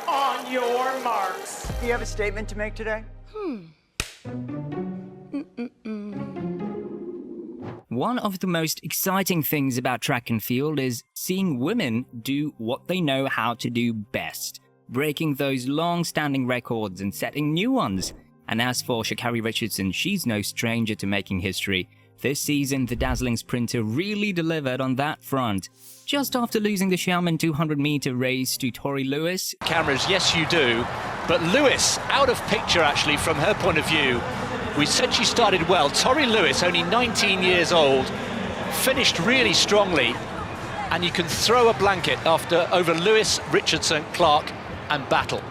On your marks. Do you have a statement to make today? One of the most exciting things about track and field is seeing women do what they know how to do best, breaking those long-standing records and setting new ones. And as for Sha'Carri Richardson, she's no stranger to making history. This season, the dazzling sprinter really delivered on that front. Just after losing the Xiamen 200-meter race to Tori Lewis. Cameras, yes you do, but Lewis out of picture actually from her point of view. We said she started well. Tori Lewis, only 19 years old, finished really strongly, and you can throw a blanket over Lewis, Richardson, Clark and Battle.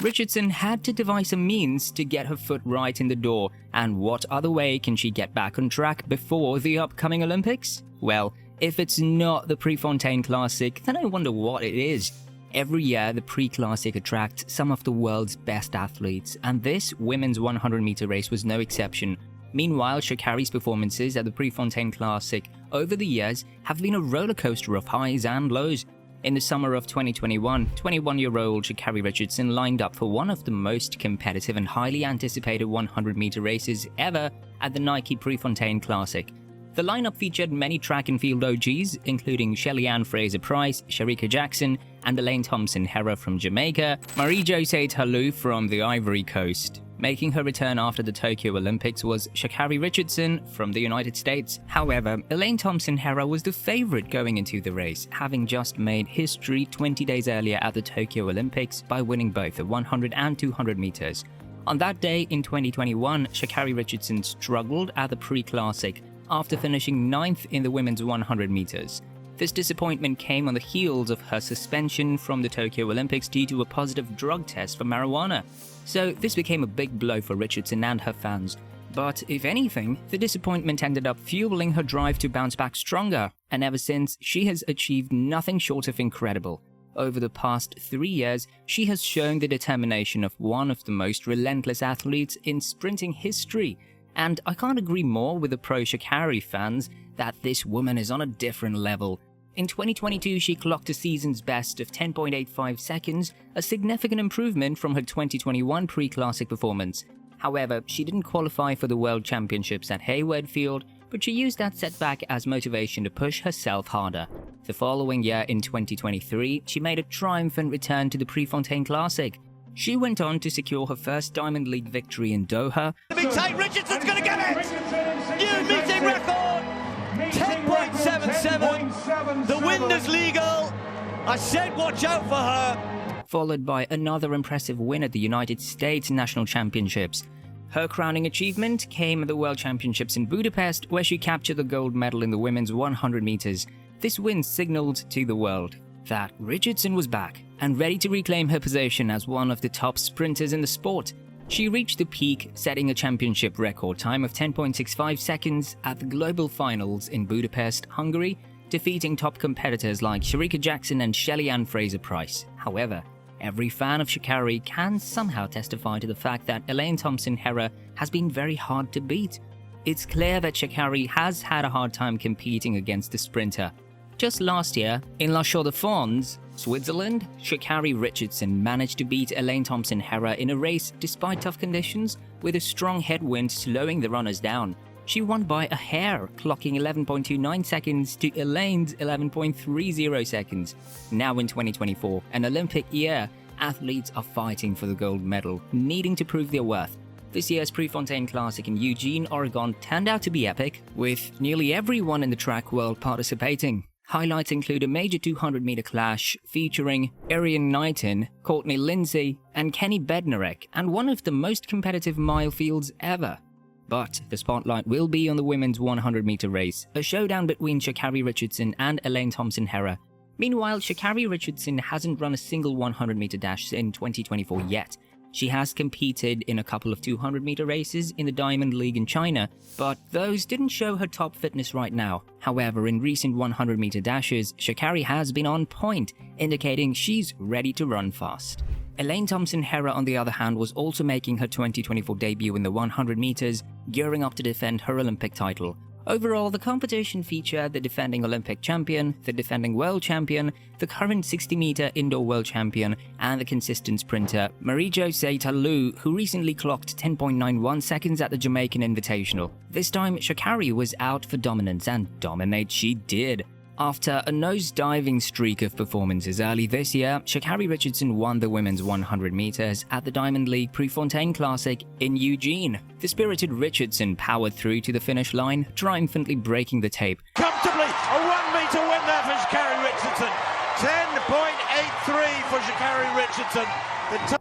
Richardson had to devise a means to get her foot right in the door, and what other way can she get back on track before the upcoming Olympics? Well, if it's not the Prefontaine Classic, then I wonder what it is. Every year, the Pre-Classic attracts some of the world's best athletes, and this women's 100-meter race was no exception. Meanwhile, Sha'Carri's performances at the Prefontaine Classic over the years have been a rollercoaster of highs and lows. In the summer of 2021, 21-year-old Sha'Carri Richardson lined up for one of the most competitive and highly anticipated 100-meter races ever at the Nike Prefontaine Classic. The lineup featured many track and field OGs, including Shelly-Ann Fraser-Pryce, Shericka Jackson, and Elaine Thompson-Herah from Jamaica, Marie-Josée Ta-Lou from the Ivory Coast. Making her return after the Tokyo Olympics was Sha'Carri Richardson from the United States. However, Elaine Thompson-Herah was the favorite going into the race, having just made history 20 days earlier at the Tokyo Olympics by winning both the 100 and 200 meters. On that day in 2021, Sha'Carri Richardson struggled at the Pre-Classic after finishing 9th in the women's 100 meters. This disappointment came on the heels of her suspension from the Tokyo Olympics due to a positive drug test for marijuana. So this became a big blow for Richardson and her fans. But if anything, the disappointment ended up fueling her drive to bounce back stronger, and ever since, she has achieved nothing short of incredible. Over the past 3 years, she has shown the determination of one of the most relentless athletes in sprinting history. And I can't agree more with the pro Sha'Carri fans that this woman is on a different level. In 2022, she clocked a season's best of 10.85 seconds, a significant improvement from her 2021 Pre-Classic performance. However, she didn't qualify for the World Championships at Hayward Field, but she used that setback as motivation to push herself harder. The following year, in 2023, she made a triumphant return to the Prefontaine Classic. She went on to secure her first Diamond League victory in Doha. The big take, Richardson's going to get it! New meeting record! 10.77. The wind is legal. I said watch out for her. Followed by another impressive win at the United States National Championships. Her crowning achievement came at the World Championships in Budapest, where she captured the gold medal in the women's 100 meters. This win signaled to the world that Richardson was back and ready to reclaim her position as one of the top sprinters in the sport. She reached the peak, setting a championship record time of 10.65 seconds at the global finals in Budapest, Hungary, defeating top competitors like Shericka Jackson and Shelly-Ann Fraser-Pryce. However, every fan of Sha'Carri can somehow testify to the fact that Elaine Thompson-Herah has been very hard to beat. It's clear that Sha'Carri has had a hard time competing against the sprinter. Just last year, in La Chaux-de-Fonds, Switzerland, Sha'Carri Richardson managed to beat Elaine Thompson-Herah in a race despite tough conditions, with a strong headwind slowing the runners down. She won by a hair, clocking 11.29 seconds to Elaine's 11.30 seconds. Now in 2024, an Olympic year, athletes are fighting for the gold medal, needing to prove their worth. This year's Prefontaine Classic in Eugene, Oregon turned out to be epic, with nearly everyone in the track world participating. Highlights include a major 200-meter clash featuring Erien Knighton, Courtney Lindsay, and Kenny Bednarek, and one of the most competitive mile fields ever. But the spotlight will be on the women's 100-meter race, a showdown between Sha'Carri Richardson and Elaine Thompson-Herah. Meanwhile, Sha'Carri Richardson hasn't run a single 100-meter dash in 2024 yet. She has competed in a couple of 200-meter races in the Diamond League in China, but those didn't show her top fitness right now. However, in recent 100-meter dashes, Sha'Carri has been on point, indicating she's ready to run fast. Elaine Thompson-Herah, on the other hand, was also making her 2024 debut in the 100 meters, gearing up to defend her Olympic title. Overall, the competition featured the defending Olympic champion, the defending world champion, the current 60-meter indoor world champion, and the consistent sprinter Marie-Josée Tallou, who recently clocked 10.91 seconds at the Jamaican Invitational. This time, Sha'Carri was out for dominance, and dominate she did. After a nose-diving streak of performances early this year, Sha'Carri Richardson won the women's 100 meters at the Diamond League Prefontaine Classic in Eugene. The spirited Richardson powered through to the finish line, triumphantly breaking the tape. Comfortably, a 1 meter win there for Sha'Carri Richardson. 10.83 for Sha'Carri Richardson.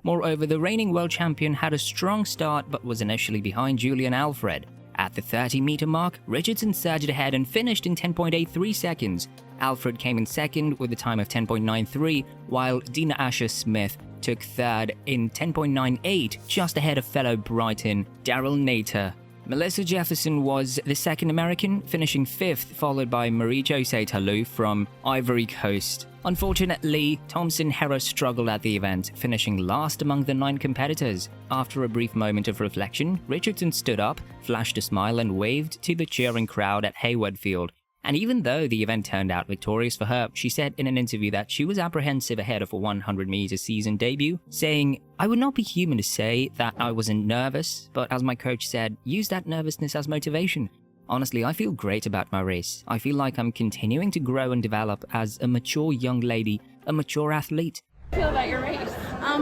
Moreover, the reigning world champion had a strong start but was initially behind Julian Alfred. At the 30-meter mark, Richardson surged ahead and finished in 10.83 seconds. Alfred came in second with a time of 10.93, while Dina Asher-Smith took third in 10.98, just ahead of fellow Brighton Daryl Nater. Melissa Jefferson was the second American, finishing fifth, followed by Marie-Josée Tallou from Ivory Coast. Unfortunately, Thompson-Herah struggled at the event, finishing last among the 9 competitors. After a brief moment of reflection, Richardson stood up, flashed a smile and waved to the cheering crowd at Hayward Field. And even though the event turned out victorious for her, she said in an interview that she was apprehensive ahead of a 100-meter season debut, saying, "I would not be human to say that I wasn't nervous, but as my coach said, use that nervousness as motivation. Honestly, I feel great about my race. I feel like I'm continuing to grow and develop as a mature young lady, a mature athlete." Feel about your race? I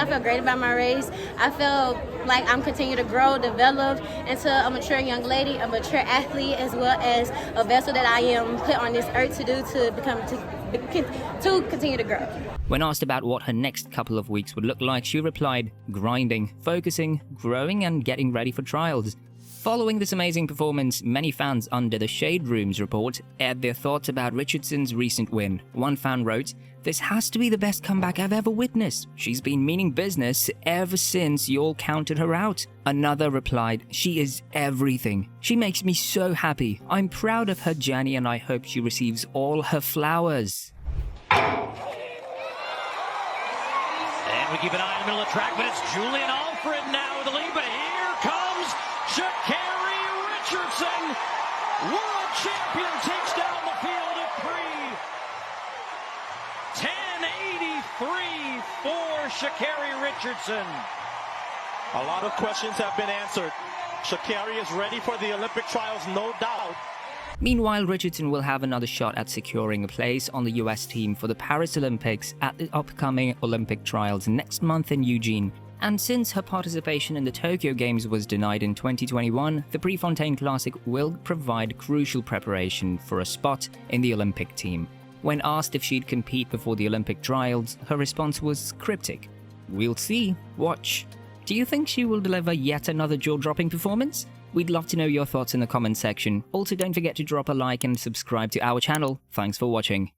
feel great about my race. I feel like I'm continuing to grow, develop into a mature young lady, a mature athlete, as well as a vessel that I am put on this earth to do to continue to grow. When asked about what her next couple of weeks would look like, she replied, "Grinding, focusing, growing, and getting ready for trials." Following this amazing performance, many fans under the Shade Room's report aired their thoughts about Richardson's recent win. One fan wrote, "This has to be the best comeback I've ever witnessed. She's been meaning business ever since y'all counted her out." Another replied, "She is everything. She makes me so happy. I'm proud of her journey and I hope she receives all her flowers." And we keep an eye on the middle of the track, but it's Julian Alfred now with the lead, but here comes Sha'Carri Richardson. World champion takes down the field at 10.83 for Sha'Carri Richardson. A lot of questions have been answered. Sha'Carri is ready for the Olympic trials, no doubt. Meanwhile, Richardson will have another shot at securing a place on the US team for the Paris Olympics at the upcoming Olympic trials next month in Eugene. And since her participation in the Tokyo Games was denied in 2021, the Prefontaine Classic will provide crucial preparation for a spot in the Olympic team. When asked if she'd compete before the Olympic trials, her response was cryptic. "We'll see. Watch." Do you think she will deliver yet another jaw-dropping performance? We'd love to know your thoughts in the comments section. Also, don't forget to drop a like and subscribe to our channel. Thanks for watching.